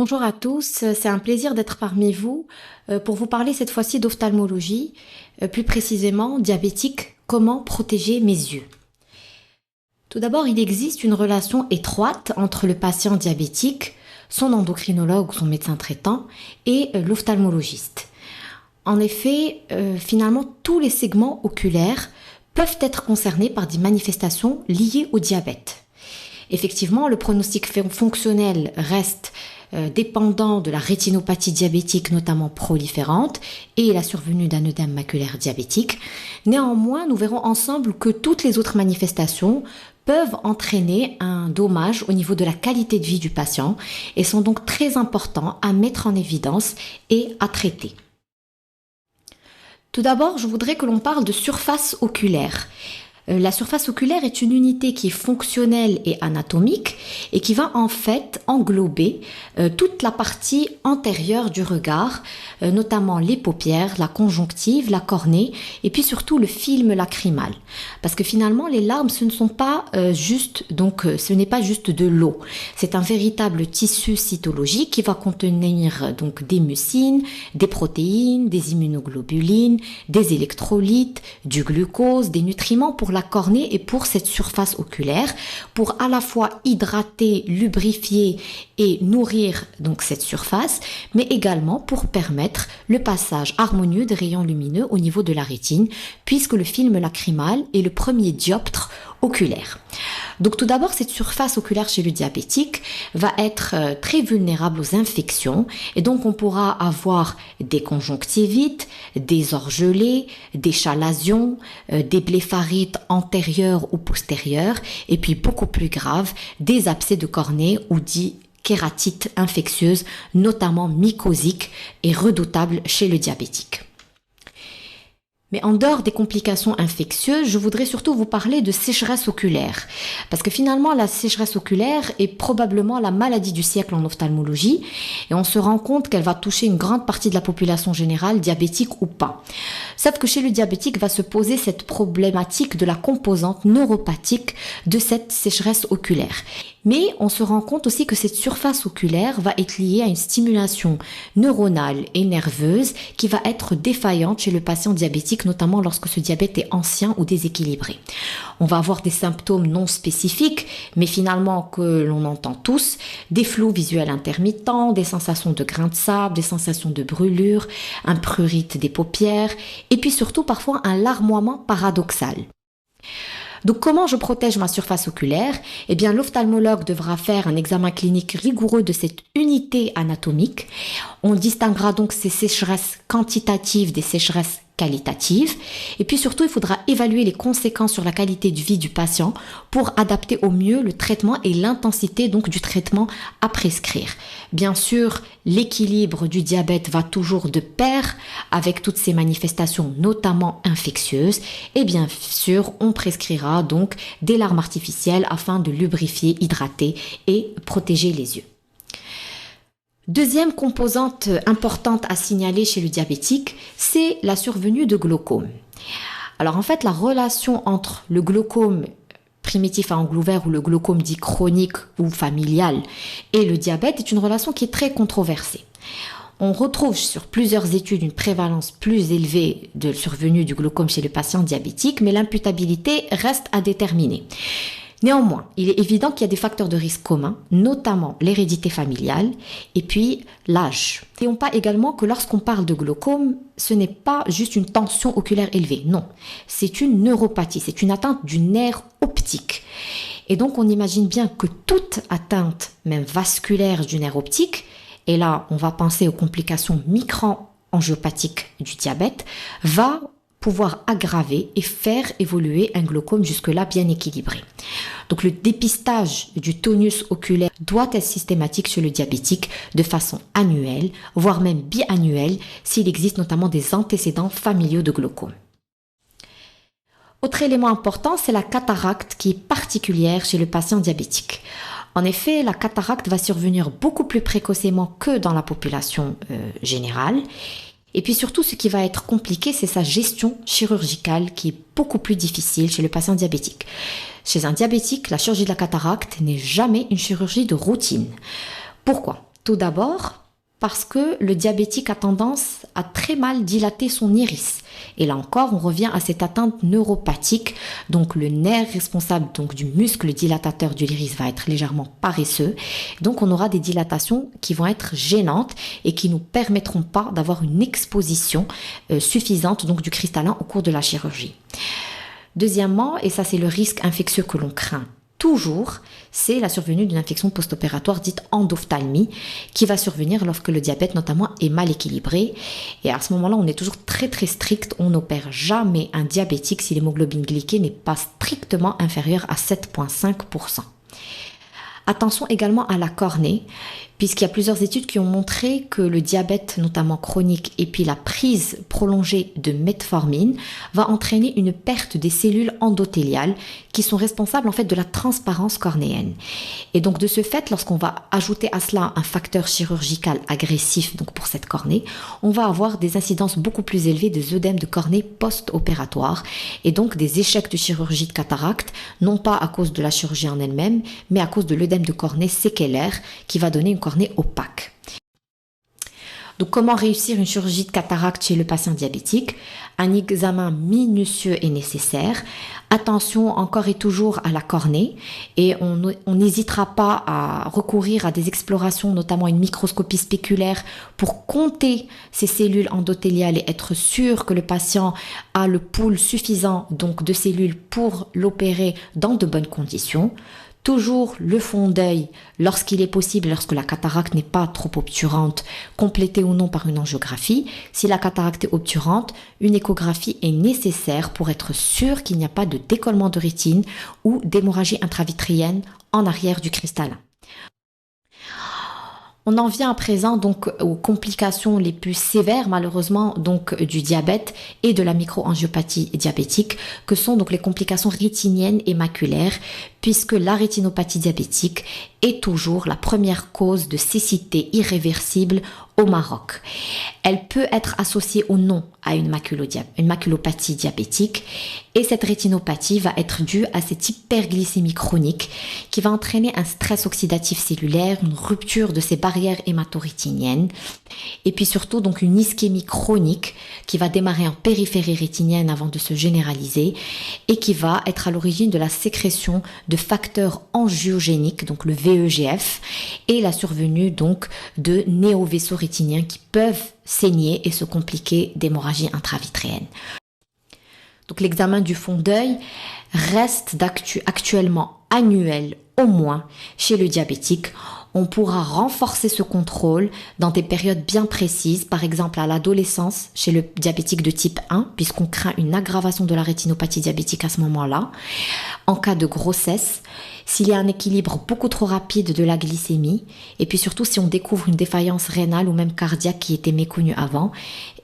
Bonjour à tous, c'est un plaisir d'être parmi vous pour vous parler cette fois-ci d'ophtalmologie, plus précisément diabétique, comment protéger mes yeux. Tout d'abord, il existe une relation étroite entre le patient diabétique, son endocrinologue ou son médecin traitant et l'ophtalmologiste. En effet, finalement, tous les segments oculaires peuvent être concernés par des manifestations liées au diabète. Effectivement, le pronostic fonctionnel reste dépendant de la rétinopathie diabétique, notamment proliférante, et la survenue d'un œdème maculaire diabétique. Néanmoins, nous verrons ensemble que toutes les autres manifestations peuvent entraîner un dommage au niveau de la qualité de vie du patient et sont donc très importants à mettre en évidence et à traiter. Tout d'abord, je voudrais que l'on parle de surface oculaire. La surface oculaire est une unité qui est fonctionnelle et anatomique et qui va en fait englober toute la partie antérieure du regard, notamment les paupières, la conjonctive, la cornée et puis surtout le film lacrymal. Parce que finalement les larmes ce n'est pas juste de l'eau, c'est un véritable tissu cytologique qui va contenir donc des mucines, des protéines, des immunoglobulines, des électrolytes, du glucose, des nutriments pour la cornée et pour cette surface oculaire, pour à la fois hydrater, lubrifier et nourrir donc cette surface, mais également pour permettre le passage harmonieux des rayons lumineux au niveau de la rétine, puisque le film lacrymal est le premier dioptre oculaire. Donc tout d'abord, cette surface oculaire chez le diabétique va être très vulnérable aux infections et donc on pourra avoir des conjonctivites, des orgelets, des chalazions, des bléphaриtes antérieures ou postérieures et puis beaucoup plus grave, des abcès de cornée ou dit kératite infectieuse, notamment mycosique et redoutable chez le diabétique. Mais en dehors des complications infectieuses, je voudrais surtout vous parler de sécheresse oculaire. Parce que finalement, la sécheresse oculaire est probablement la maladie du siècle en ophtalmologie et on se rend compte qu'elle va toucher une grande partie de la population générale, diabétique ou pas. Sauf que chez le diabétique va se poser cette problématique de la composante neuropathique de cette sécheresse oculaire. Mais on se rend compte aussi que cette surface oculaire va être liée à une stimulation neuronale et nerveuse qui va être défaillante chez le patient diabétique, notamment lorsque ce diabète est ancien ou déséquilibré. On va avoir des symptômes non spécifiques, mais finalement que l'on entend tous, des flous visuels intermittents, des sensations de grains de sable, des sensations de brûlure, un prurite des paupières, et puis surtout parfois un larmoiement paradoxal. Donc comment je protège ma surface oculaire? Eh bien l'ophtalmologue devra faire un examen clinique rigoureux de cette unité anatomique. On distinguera donc ces sécheresses quantitatives des sécheresses qualitatives. Et puis surtout, il faudra évaluer les conséquences sur la qualité de vie du patient pour adapter au mieux le traitement et l'intensité donc du traitement à prescrire. Bien sûr, l'équilibre du diabète va toujours de pair avec toutes ces manifestations, notamment infectieuses. Et bien sûr, on prescrira donc des larmes artificielles afin de lubrifier, hydrater et protéger les yeux. Deuxième composante importante à signaler chez le diabétique, c'est la survenue de glaucome. Alors en fait, la relation entre le glaucome primitif à angle ouvert ou le glaucome dit chronique ou familial et le diabète est une relation qui est très controversée. On retrouve sur plusieurs études une prévalence plus élevée de survenue du glaucome chez le patient diabétique, mais l'imputabilité reste à déterminer. Néanmoins, il est évident qu'il y a des facteurs de risque communs, notamment l'hérédité familiale et puis l'âge. N'oublions pas également que lorsqu'on parle de glaucome, ce n'est pas juste une tension oculaire élevée, non. C'est une neuropathie, c'est une atteinte du nerf optique. Et donc on imagine bien que toute atteinte, même vasculaire du nerf optique, et là on va penser aux complications micro-angiopathiques du diabète, va pouvoir aggraver et faire évoluer un glaucome jusque-là bien équilibré. Donc le dépistage du tonus oculaire doit être systématique chez le diabétique de façon annuelle, voire même biannuelle, s'il existe notamment des antécédents familiaux de glaucome. Autre élément important, c'est la cataracte qui est particulière chez le patient diabétique. En effet, la cataracte va survenir beaucoup plus précocement que dans la population générale. Et puis surtout, ce qui va être compliqué, c'est sa gestion chirurgicale qui est beaucoup plus difficile chez le patient diabétique. Chez un diabétique, la chirurgie de la cataracte n'est jamais une chirurgie de routine. Pourquoi ? Tout d'abord, parce que le diabétique a tendance à très mal dilater son iris. Et là encore, on revient à cette atteinte neuropathique. Donc le nerf responsable donc, du muscle dilatateur de l'iris va être légèrement paresseux. Donc on aura des dilatations qui vont être gênantes et qui ne nous permettront pas d'avoir une exposition suffisante donc, du cristallin au cours de la chirurgie. Deuxièmement, et ça c'est le risque infectieux que l'on craint toujours, c'est la survenue d'une infection post-opératoire dite endophthalmie qui va survenir lorsque le diabète notamment est mal équilibré. Et à ce moment-là, on est toujours très très strict. On n'opère jamais un diabétique si l'hémoglobine glyquée n'est pas strictement inférieure à 7,5%. Attention également à la cornée, puisqu'il y a plusieurs études qui ont montré que le diabète, notamment chronique, et puis la prise prolongée de metformine va entraîner une perte des cellules endothéliales qui sont responsables en fait de la transparence cornéenne. Et donc de ce fait, lorsqu'on va ajouter à cela un facteur chirurgical agressif donc pour cette cornée, on va avoir des incidences beaucoup plus élevées des œdèmes de cornée post-opératoires et donc des échecs de chirurgie de cataracte, non pas à cause de la chirurgie en elle-même, mais à cause de l'œdème de cornée séquelaire qui va donner une cornée opaque. Donc comment réussir une chirurgie de cataracte chez le patient diabétique? Un examen minutieux est nécessaire. Attention encore et toujours à la cornée et on n'hésitera pas à recourir à des explorations, notamment une microscopie spéculaire pour compter ces cellules endothéliales et être sûr que le patient a le pool suffisant donc de cellules pour l'opérer dans de bonnes conditions. Toujours le fond d'œil, lorsqu'il est possible, lorsque la cataracte n'est pas trop obturante, complétée ou non par une angiographie. Si la cataracte est obturante, une échographie est nécessaire pour être sûr qu'il n'y a pas de décollement de rétine ou d'hémorragie intravitrienne en arrière du cristallin. On en vient à présent donc aux complications les plus sévères malheureusement donc du diabète et de la microangiopathie diabétique que sont donc les complications rétiniennes et maculaires puisque la rétinopathie diabétique est toujours la première cause de cécité irréversible au Maroc. Elle peut être associée ou non à une maculopathie diabétique et cette rétinopathie va être due à cette hyperglycémie chronique qui va entraîner un stress oxydatif cellulaire, une rupture de ces barrières hématorétiniennes et puis surtout donc une ischémie chronique qui va démarrer en périphérie rétinienne avant de se généraliser et qui va être à l'origine de la sécrétion de facteurs angiogéniques, donc le VEGF, et la survenue donc de néovaisseaux rétiniens qui peuvent saigner et se compliquer d'hémorragie intravitréenne. Donc l'examen du fond d'œil reste actuellement annuel au moins chez le diabétique. On pourra renforcer ce contrôle dans des périodes bien précises, par exemple à l'adolescence chez le diabétique de type 1, puisqu'on craint une aggravation de la rétinopathie diabétique à ce moment-là. En cas de grossesse, s'il y a un équilibre beaucoup trop rapide de la glycémie, et puis surtout si on découvre une défaillance rénale ou même cardiaque qui était méconnue avant,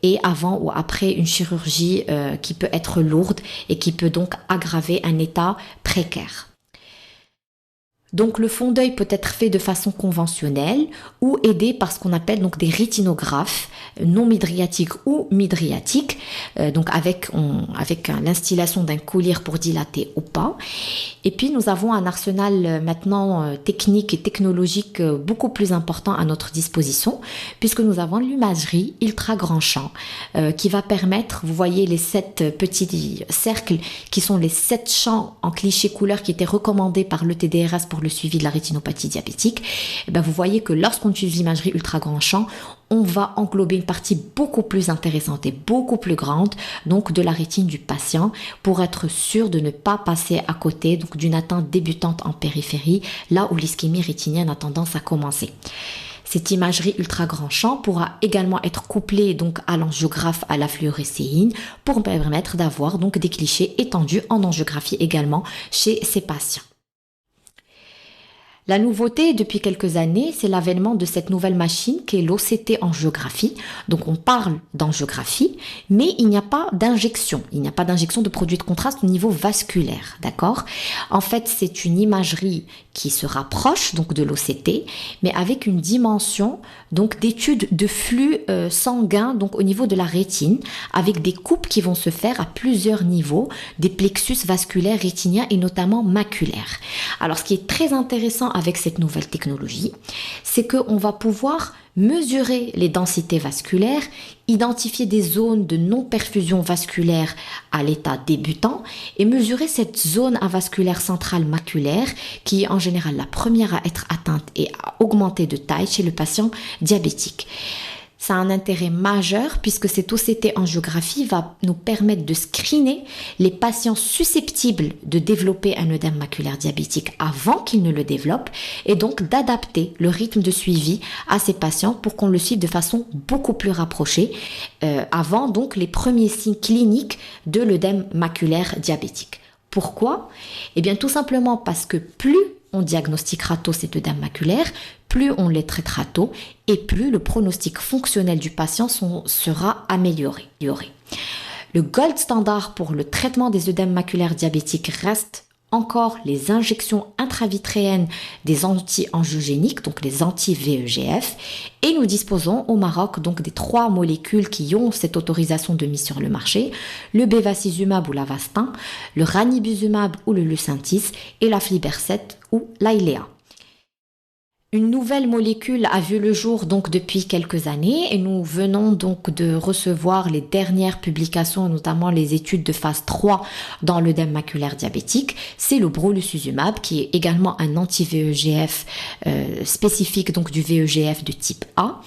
et avant ou après une chirurgie qui peut être lourde et qui peut donc aggraver un état précaire. Donc le fond d'œil peut être fait de façon conventionnelle ou aidé par ce qu'on appelle donc des rétinographes non midriatiques ou midriatiques, donc avec l'instillation d'un collier pour dilater ou pas. Et puis nous avons un arsenal maintenant technique et technologique beaucoup plus important à notre disposition puisque nous avons l'imagerie ultra grand champ qui va permettre, vous voyez les 7 petits cercles qui sont les 7 champs en cliché couleur qui étaient recommandés par l'ETDRS pour le suivi de la rétinopathie diabétique. Et bien vous voyez que lorsqu'on utilise l'imagerie ultra grand champ, on va englober une partie beaucoup plus intéressante et beaucoup plus grande donc de la rétine du patient pour être sûr de ne pas passer à côté donc d'une atteinte débutante en périphérie là où l'ischémie rétinienne a tendance à commencer. Cette imagerie ultra grand champ pourra également être couplée donc à l'angiographe à la fluorescéine pour permettre d'avoir donc des clichés étendus en angiographie également chez ces patients. La nouveauté depuis quelques années, c'est l'avènement de cette nouvelle machine qui est l'OCT angiographie. Donc on parle d'angiographie, mais il n'y a pas d'injection. Il n'y a pas d'injection de produit de contraste au niveau vasculaire, d'accord? En fait, c'est une imagerie qui se rapproche donc de l'OCT, mais avec une dimension donc d'étude de flux sanguin donc au niveau de la rétine, avec des coupes qui vont se faire à plusieurs niveaux des plexus vasculaires rétiniens et notamment maculaires. Alors, ce qui est très intéressant avec cette nouvelle technologie, c'est qu'on va pouvoir mesurer les densités vasculaires, identifier des zones de non-perfusion vasculaire à l'état débutant et mesurer cette zone avasculaire centrale maculaire qui est en général la première à être atteinte et à augmenter de taille chez le patient diabétique. Ça a un intérêt majeur puisque cette OCT-angiographie va nous permettre de screener les patients susceptibles de développer un œdème maculaire diabétique avant qu'ils ne le développent et donc d'adapter le rythme de suivi à ces patients pour qu'on le suive de façon beaucoup plus rapprochée avant donc les premiers signes cliniques de l'œdème maculaire diabétique. Pourquoi ? Eh bien tout simplement parce que plus on diagnostiquera tôt cet œdème maculaire, plus on les traitera tôt et plus le pronostic fonctionnel du patient sera amélioré. Le gold standard pour le traitement des œdèmes maculaires diabétiques reste encore les injections intravitréennes des anti-angiogéniques, donc les anti-VEGF, et nous disposons au Maroc donc des 3 molécules qui ont cette autorisation de mise sur le marché, le bevacizumab ou l'Avastin, le ranibizumab ou le Lucentis et la Flibercept ou l'Eylea. Une nouvelle molécule a vu le jour donc depuis quelques années et nous venons donc de recevoir les dernières publications, notamment les études de phase 3 dans l'œdème maculaire diabétique. C'est le brolucizumab qui est également un anti-VEGF spécifique donc du VEGF de type A.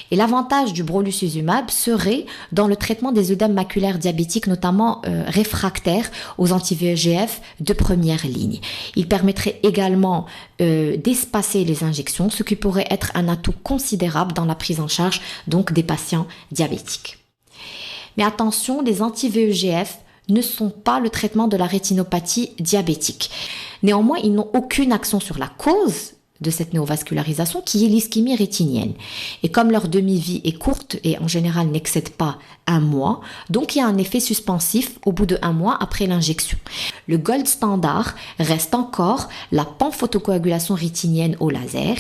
Et l'avantage du brolucizumab serait dans le traitement des œdèmes maculaires diabétiques, notamment réfractaires aux anti-VEGF de première ligne. Il permettrait également d'espacer les injections, ce qui pourrait être un atout considérable dans la prise en charge donc des patients diabétiques. Mais attention, les anti-VEGF ne sont pas le traitement de la rétinopathie diabétique. Néanmoins, ils n'ont aucune action sur la cause de cette néovascularisation qui est l'ischémie rétinienne. Et comme leur demi-vie est courte et en général n'excède pas 1 mois, donc il y a un effet suspensif au bout de 1 mois après l'injection. Le gold standard reste encore la panphotocoagulation rétinienne au laser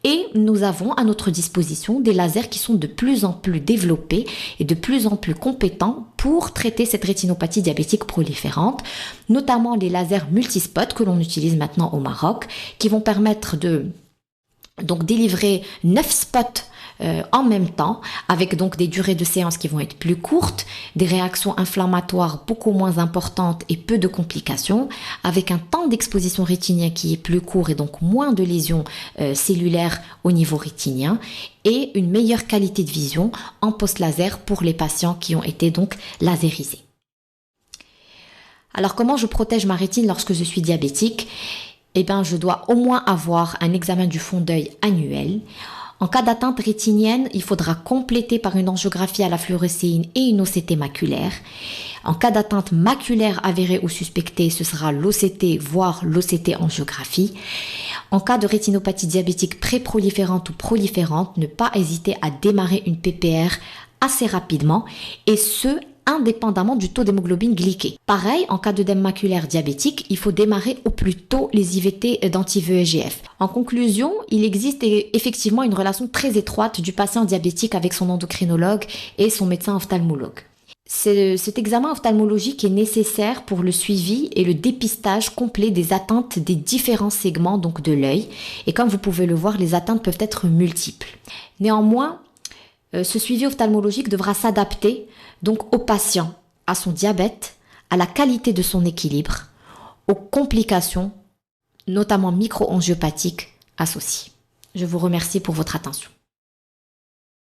et nous avons à notre disposition des lasers qui sont de plus en plus développés et de plus en plus compétents pour traiter cette rétinopathie diabétique proliférante, notamment les lasers multispot que l'on utilise maintenant au Maroc, qui vont permettre de donc délivrer 9 spots en même temps, avec donc des durées de séance qui vont être plus courtes, des réactions inflammatoires beaucoup moins importantes et peu de complications, avec un temps d'exposition rétinien qui est plus court et donc moins de lésions cellulaires au niveau rétinien et une meilleure qualité de vision en post-laser pour les patients qui ont été donc laserisés. Alors comment je protège ma rétine lorsque je suis diabétique ? Eh bien, je dois au moins avoir un examen du fond d'œil annuel. En cas d'atteinte rétinienne, il faudra compléter par une angiographie à la fluorescéine et une OCT maculaire. En cas d'atteinte maculaire avérée ou suspectée, ce sera l'OCT, voire l'OCT angiographie. En cas de rétinopathie diabétique pré-proliférante ou proliférante, ne pas hésiter à démarrer une PPR assez rapidement et ce, indépendamment du taux d'hémoglobine glyquée. Pareil, en cas d'œdème maculaire diabétique, il faut démarrer au plus tôt les IVT d'anti-VEGF. En conclusion, il existe effectivement une relation très étroite du patient diabétique avec son endocrinologue et son médecin ophtalmologue. Cet examen ophtalmologique est nécessaire pour le suivi et le dépistage complet des atteintes des différents segments donc de l'œil. Et comme vous pouvez le voir, les atteintes peuvent être multiples. Néanmoins, ce suivi ophtalmologique devra s'adapter donc au patient, à son diabète, à la qualité de son équilibre, aux complications, notamment micro-angiopathiques associées. Je vous remercie pour votre attention.